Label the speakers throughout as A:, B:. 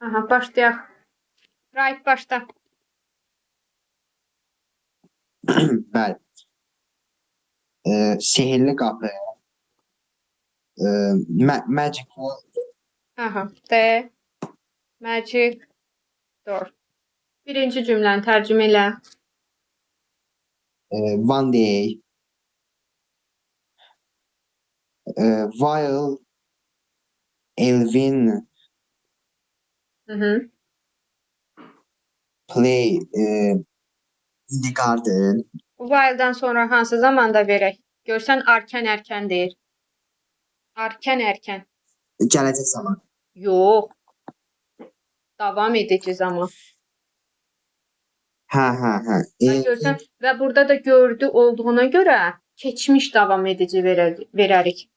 A: Aha, başlayaq. Right, başla.
B: Bəli. Sehirli qapı. Magical.
A: Aha, the magic door. Birinci cümləni tərcümə elə.
B: One day. While Elvin play in the garden.
A: While'dan sonra hansı zamanda verək? Görsən erkən deyir. Erkən.
B: Gələcək zaman.
A: Yox. Davam edici zaman.
B: Hə.
A: Görsən və burada da gördü olduğuna görə keçmiş davam edici verərik.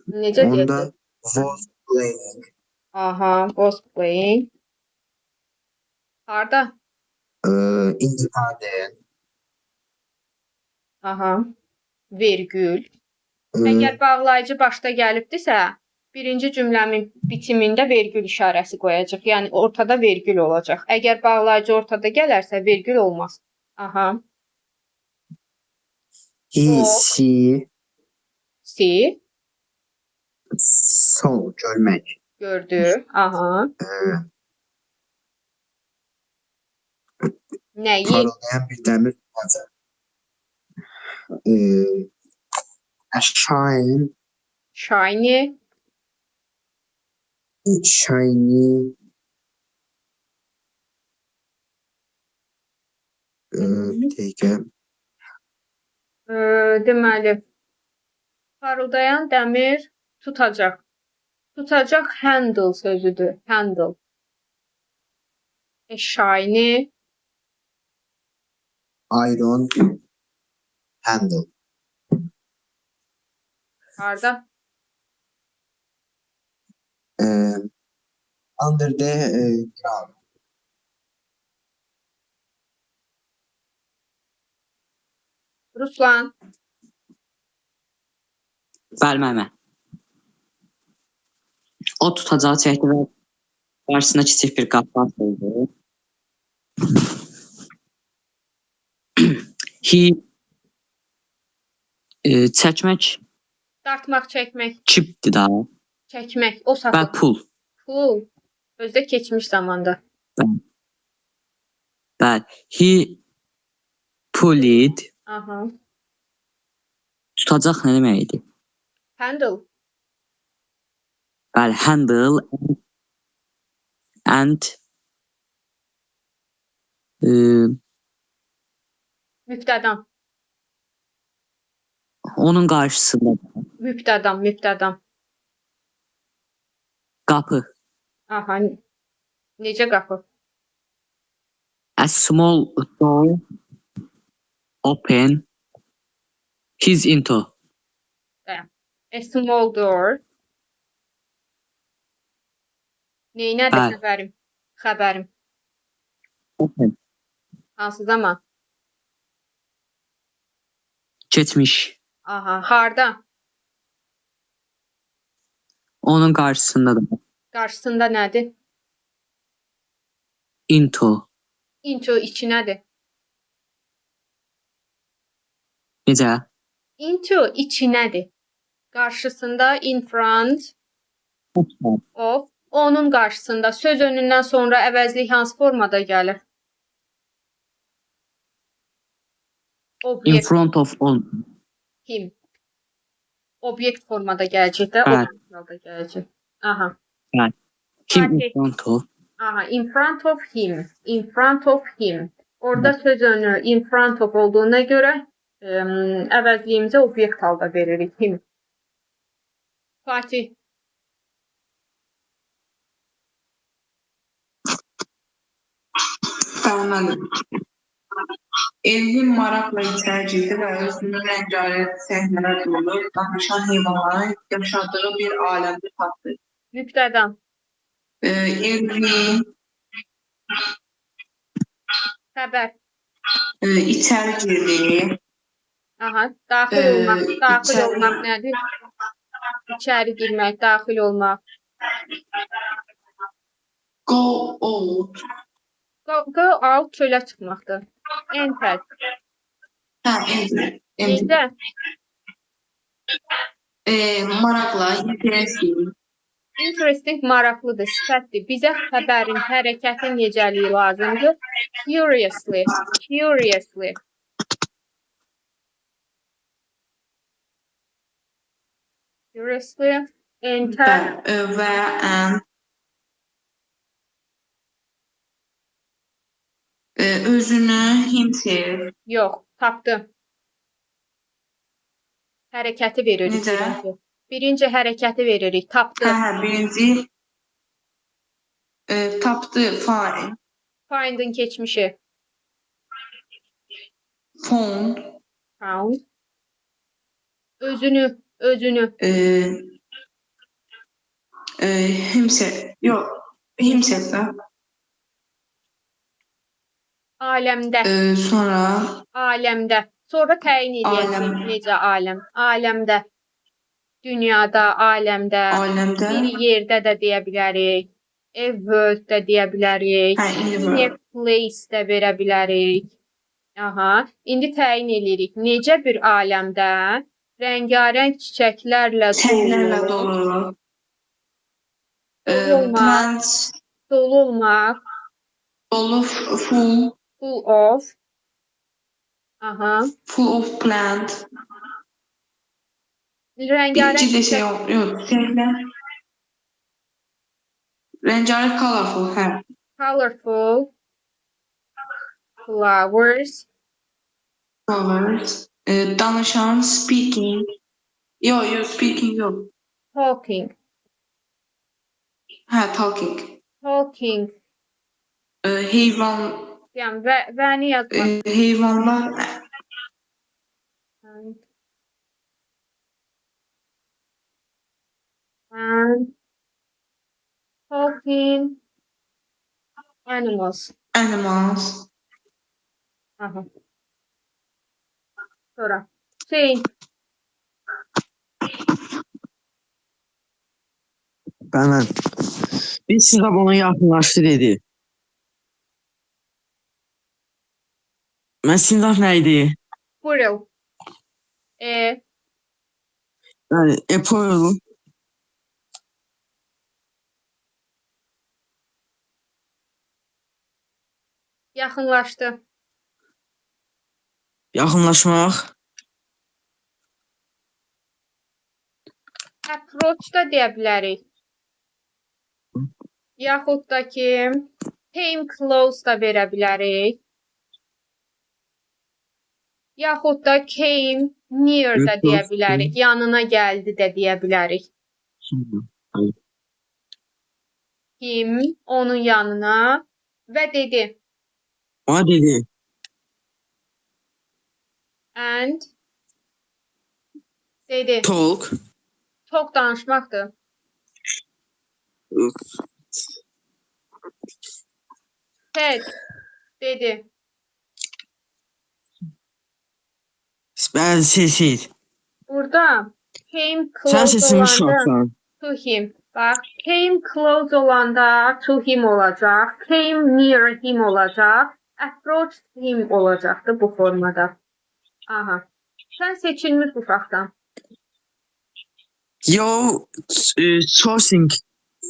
A: Necə deyəcək?
B: Onda was playing.
A: Aha, was playing. Harda?
B: In the garden.
A: Aha. Vergül. Əgər bağlayıcı başda gəlibdisə, birinci cümləmin bitimində vergül işarəsi qoyacaq. Yəni ortada vergül olacaq. Əgər bağlayıcı ortada gələrsə, vergül olmaz. Aha. See.
B: Saw, görmək.
A: Gördü. Aha. Nəyi?
B: Parıldayan bir dəmir tutacaq. Shiny. Bir dəqiqə.
A: Deməli, parıldayan dəmir tutacaq. Tutacaq handle sözüdür. Handle. Shiny.
B: Iron handle.
A: Harda?
B: Under the ground.
A: Ruslan.
C: Bəli, müəllimə. O tutacağı çəkdi və qarşısına kiçik bir qapı açıldı. Çəkmək.
A: Dartmaq, çəkmək.
C: Chipdir da.
A: Çəkmək. O saxla.
C: Və pull.
A: Pull. Özdə keçmiş zamanda.
C: Bəli. He pulled.
A: Aha.
C: Tutacaq nə demək idi?
A: Handle.
C: Bəli, handle and
A: Mübtədam.
C: onun qarşısında
A: Mübtədam.
C: qapı.
A: Aha. Necə qapı?
C: A small door open his into.
A: A small door. Nədir xəbərim? Xəbərim.
C: Open.
A: Hansı zaman?
C: Keçmiş.
A: Aha. Harda?
C: Onun qarşısında da.
A: Qarşısında nədir?
C: Into.
A: Into içinədir.
C: Necə?
A: Into içinədir. Qarşısında in front of. Onun qarşısında söz önündən sonra əvəzlik hansı formada gəlir?
C: In front of
A: him. Obyekt formada gələcək də, obyekt formada gələcək. Aha.
C: Him in front of.
A: Aha, in front of him. In front of him. Orada söz önü in front of olduğuna görə əvəzliyimizə obyekt halda veririk. Him. Fatih.
D: Tamam. Elvin maraqla içəri girdi və özünü rəngarəng səhnələr dolu, danışan heyvanların yaşadığı bir aləmdə tapdı.
A: Mübtədam.
D: Elvin
A: Xəbər.
D: İçəri girdi.
A: Aha, daxil olmaq. Daxil olmaq nədir? İçəri girmək, daxil olmaq.
D: Go out.
A: Go out çölə çıxmaqdır. Enter.
D: Hə, enter.
A: Necə?
D: Maraqla, interesting.
A: Interesting maraqlıdır, sifətdir. Bizə xəbərin hərəkəti necəliyi lazımdır? Curiously. Curiously. Curiously. Enter.
D: Və and özünü himself.
A: Yox, tapdım. Hərəkəti veririk
D: Necə?
A: birinci. Birinci hərəkəti veririk. Tapdı.
D: Birinci tapdı, find.
A: Find'in keçmişi.
D: Found.
A: Found. Özünü.
D: Himself. Yox, himself da.
A: Aləmdə.
D: Sonra
A: Sonra təyin edəcək
D: Aləm.
A: necə aləm. Aləmdə. Dünyada, aləmdə.
D: aləmdə.
A: Bir yerdə də deyə bilərik. A world də deyə bilərik.
D: In the
A: In a
D: world.
A: place də verə bilərik. Aha. İndi təyin edirik. Necə bir aləmdə rəngarəng çiçəklərlə
D: Çiçəklərlə
A: dolu.
D: dolu.
A: Dolu olmaq.
D: Plants.
A: Dolu olmaq.
D: Dolu, full.
A: Full of. Aha.
D: Full of plant.
A: Rəngarəng
D: Bitki də şey
A: çiçək.
D: yox, çiçəklər. Rəngarəng, colorful, hə.
A: Colorful. Flowers.
D: Flowers. Danışan, speaking. Yox, speaking yox.
A: Talking.
D: Hə, talking.
A: Talking.
D: Heyvan,
A: Yəni və-ni yazmaq.
D: heyvanlar.
A: And talking animals.
D: Animals.
A: Aha. Sonra. Hüseyin.
C: Bəli. Bir sıra bana yaxınlaşdı dedi. Mən sinirlər nə idi?
A: Squirrel.
C: Yəni, Apple.
A: Yaxınlaşdı.
C: Yaxınlaşmaq.
A: Approach da deyə bilərik. Yaxud da ki, came close da verə bilərik. Yaxud da came near da deyə bilərik. Yanına gəldi də deyə bilərik. Him, onun yanına və dedi.
C: O dedi.
A: And dedi.
C: Talk.
A: Çox danışmaqdır. Said dedi.
C: Bəli, seçid.
A: Burada came
C: Sən
A: close
C: sesimi
A: olanda
C: şoksan.
A: to him. Bax, came close olanda to him olacaq. Came near him olacaq. Approached him olacaqdır bu formada. Aha. Sən seçilmiş uşaqsan.
C: Yo, choosing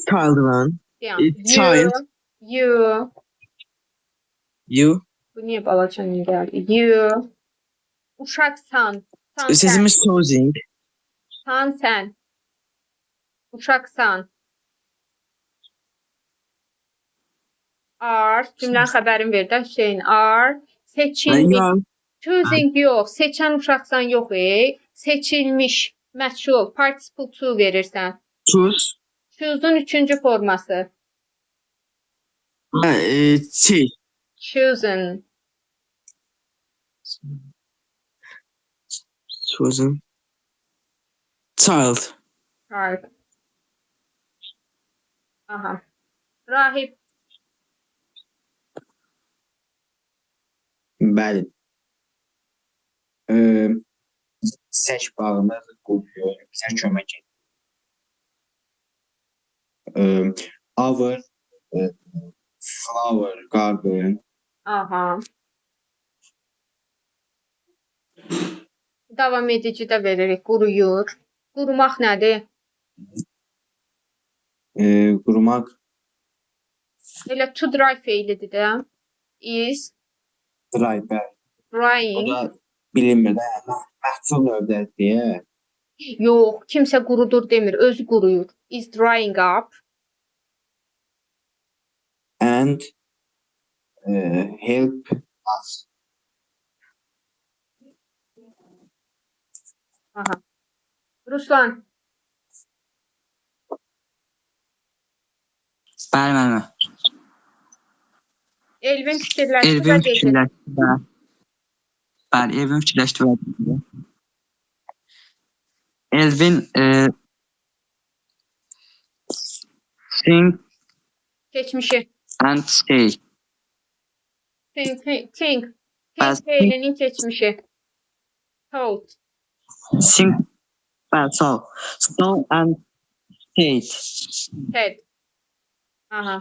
C: child mən.
A: Yəni,
C: Child. You.
A: Bu niyə balacanın gəldi? You. Uşaqsan. Sən.
C: Sesimiz choosing.
A: Sən. Uşaqsan. Are. Cümlənin xəbərini ver də Hüseyin. Are. Seçilmiş.
C: Yo.
A: Choosing yox. Seçən uşaqsan yox. Seçilmiş. Məchul. Participle to verirsən.
C: Choose.
A: Choose'un üçüncü forması. Chosen.
C: Chosen. Child.
A: Right. Aha. Rahib.
B: Bəli. Sək bağımız qoyuyor, bizə kömək edir. Our flower garden.
A: Aha. Davam edici də veririk. Quruyur. Qurumaq nədir?
B: Qurumaq.
A: Elə to dry feilidir də. Is
B: Dry. Bəli. O
A: drying.
B: da bilinmir də. Məhsul növbəti deyə.
A: Yox, kimsə qurudur demir, özü quruyur. Is drying up.
B: And help us.
A: Aha. Ruslan,
C: Bəli, müəllimə.
A: Elvin fikirləşdi və
C: Elvin
A: dedi.
C: fikirləşdi və bəli, Elvin fikirləşdi və dedi. Elvin think
A: Keçmişi.
C: and say.
A: Think.
C: Bəs-
A: Feilinin keçmişi. Told.
C: Think bəli, sağ ol. So and say.
A: Said. Aha.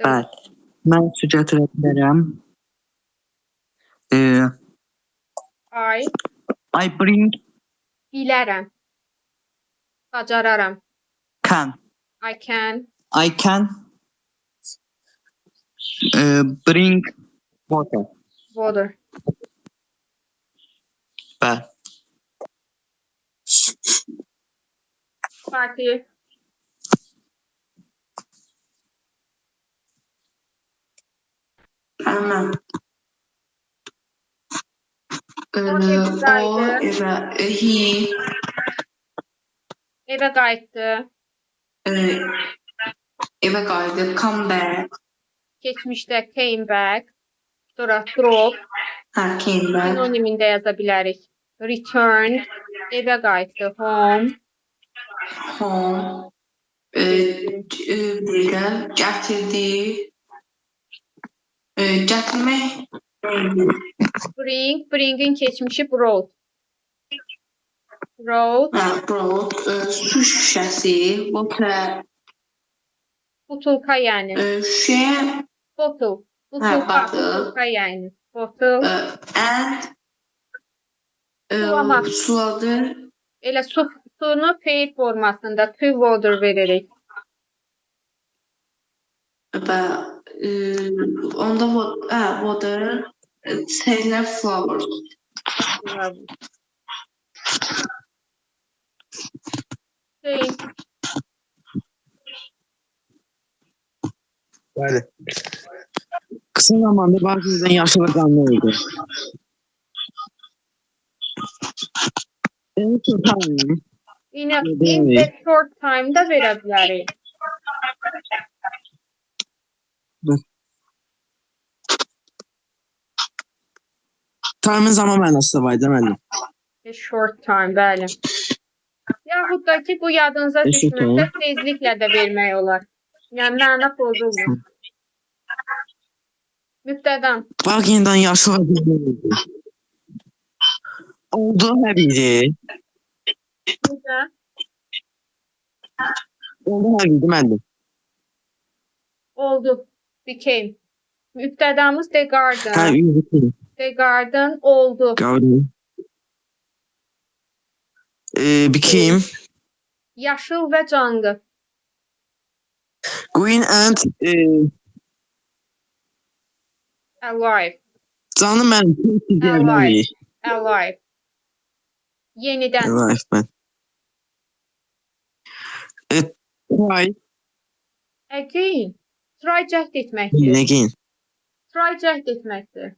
C: Bəli. Mən su gətirə bilərəm. I bring
A: Bilərəm. Bacararam.
C: can.
A: I can.
C: I can bring water.
A: Water.
C: Bəli.
A: Fatih.
D: Hemen. O he
A: Evə qayıtdı.
D: eve geldi. Come back.
A: Keçmişdə came back. Sonra drop.
D: Came back.
A: Sinonimində yaza bilərik. Returned. Evə qayıtdı. Home.
D: Home. Getirdi. Getirmek.
A: Bring. Bring'in keçmişi brought. Brought.
D: Brought. Su şişesi. Water.
A: Butulka yəni.
D: Şişe.
A: Bottle.
D: bottle.
A: Butulka yəni. Bottle.
D: And.
A: Sulamaq.
D: Suladı.
A: Elə sunu feil formasında to water veririk.
D: Və onda water şeyler flowers.
A: Şey,
E: Bəli. Qısa zamanda Barclay'dən yaşlı qanlı oldu. En çok time.
A: in a short time da verə bilərik.
E: Time'ın zaman mənası da var deməli.
A: A short time, bəli. Yaxud da ki, bu yadınıza
E: Eşit
A: düşmürsə, tezliklə də vermək olar. Yəni, məna pozulmur. Mübtədan.
E: Barclay'dən yaşlı qanlı oldu. Oldu həbiri.
A: Necə?
E: Oldu həbiri deməli.
A: Oldu. Became. Mübtədamız the garden.
E: Hə, üzükü.
A: The garden oldu.
E: Gördüm. Became
A: Yaşıl və canlı.
E: green and
A: Alive.
E: canlı mən deməli.
A: Alive. Yenidən.
E: Alive mən. Try
A: Again. Try cəhd etməkdir.
E: again.
A: Try cəhd etməkdir.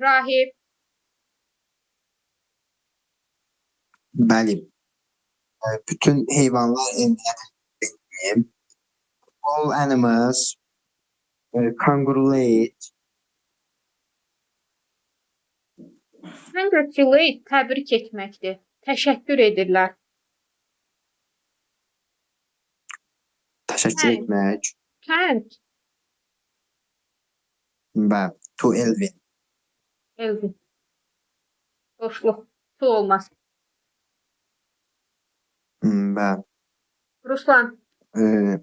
A: Rahib.
B: Bəli. Bütün heyvanlar evinə təqdim. All animals congratulate.
A: Congratulate təbrik etməkdir. Təşəkkür edirlər.
B: Təşəkkür etmək.
A: Thank.
B: Bəli. To Elvin.
A: Elvin. Boşluq. Su olmaz.
B: Bəli.
A: Ruslan.
B: Ee,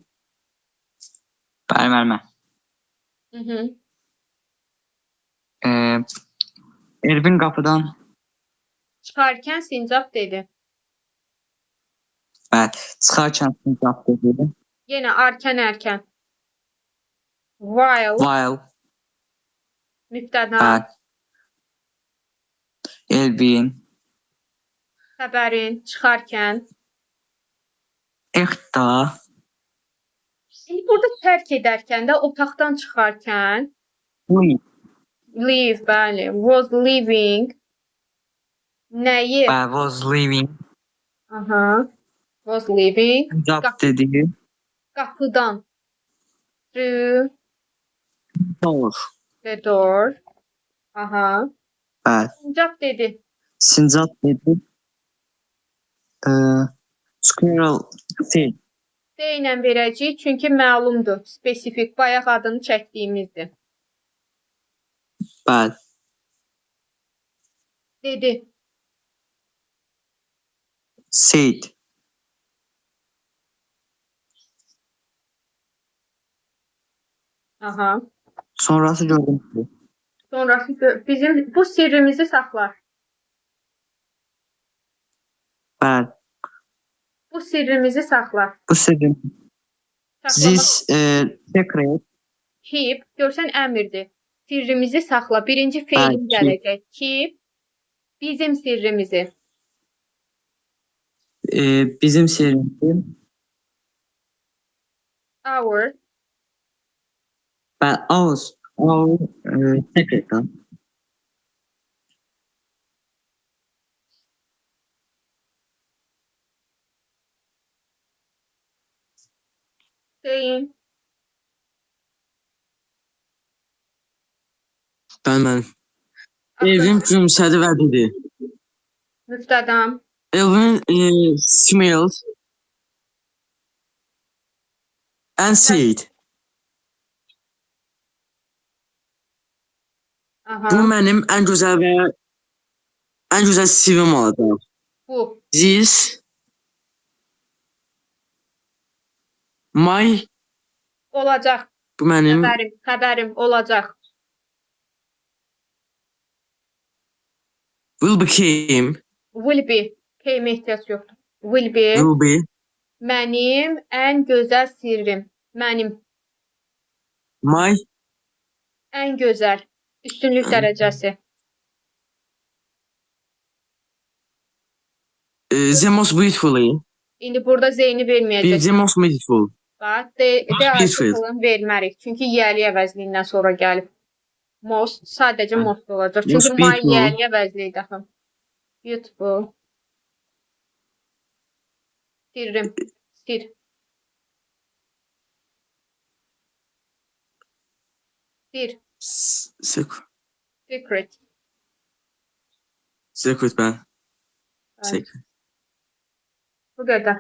C: Bəli, müəllimə.
A: Mhm.
C: Elvin qapıdan,
A: Çıxarkən sincab dedi.
C: bəli, çıxarkən sincab dedi.
A: Yenə arkan ərkən. While
C: While,
A: mübtəda
C: bəli, Elvin,
A: xəbərin çıxarkən.
C: Ixta,
A: İndi burada tərk edərkən də otaqdan çıxarkən leave, bəli, was leaving. Nəyi?
C: bəli, was leaving,
A: Aha. Was leaving.
C: sincab dedi.
A: Qapıdan. Through
C: Door,
A: the door. Aha.
C: bəli,
A: Sincab dedi.
C: sincab dedi. Squirrel, fil,
A: D ilə verəcəyik çünki məlumdur. Spesifik bayaq adını çəkdiyimizdir.
C: bəli,
A: Dedi.
C: said,
A: Aha.
C: sonrası görüntü.
A: Sonrası bizim bu sirrimizi saxlar.
C: Bəli,
A: Bu sirrimizi saxlar.
C: bu sirrin.
A: Saxlamaq.
C: This secret,
A: Keep. Görsən əmrdir. Sirrimizi saxla. Birinci feilim
C: keep.
A: gələcək. Keep. Bizim sirrimizi.
C: bizim sirrin.
A: Our.
C: Bəli, our secret.
A: Deyin.
E: Bəli. Elvin gülümsədi və dedi.
A: Müftədam.
E: Elvin smiled and said,
A: Aha.
E: bu mənim ən gözəl sirrim olacaq.
A: Bu.
E: This my
A: Olacaq.
E: bu mənim
A: Xəbərim olacaq.
E: will became
A: Will be. Keyimə ehtiyac yoxdur. Will be.
E: will be
A: Mənim ən gözəl sirrim. Mənim
E: my
A: ən gözəl. Üstünlük dərəcəsi.
E: the most beautifully.
A: İndi burada zeyni verməyəcək.
E: The most beautiful.
A: Bax, D artiklını vermərik. Çünki yiyəli əvəzliyindən sonra gəlib. Most sadəcə most olacaq.
E: Most
A: Çünki my
E: beautiful.
A: yiyəli əvəzliyi daxı. Beautiful. Sirrim. Sir. Sir. Secret.
E: Secret ben.
A: Bəli.
E: Secret.
A: Bu qədər.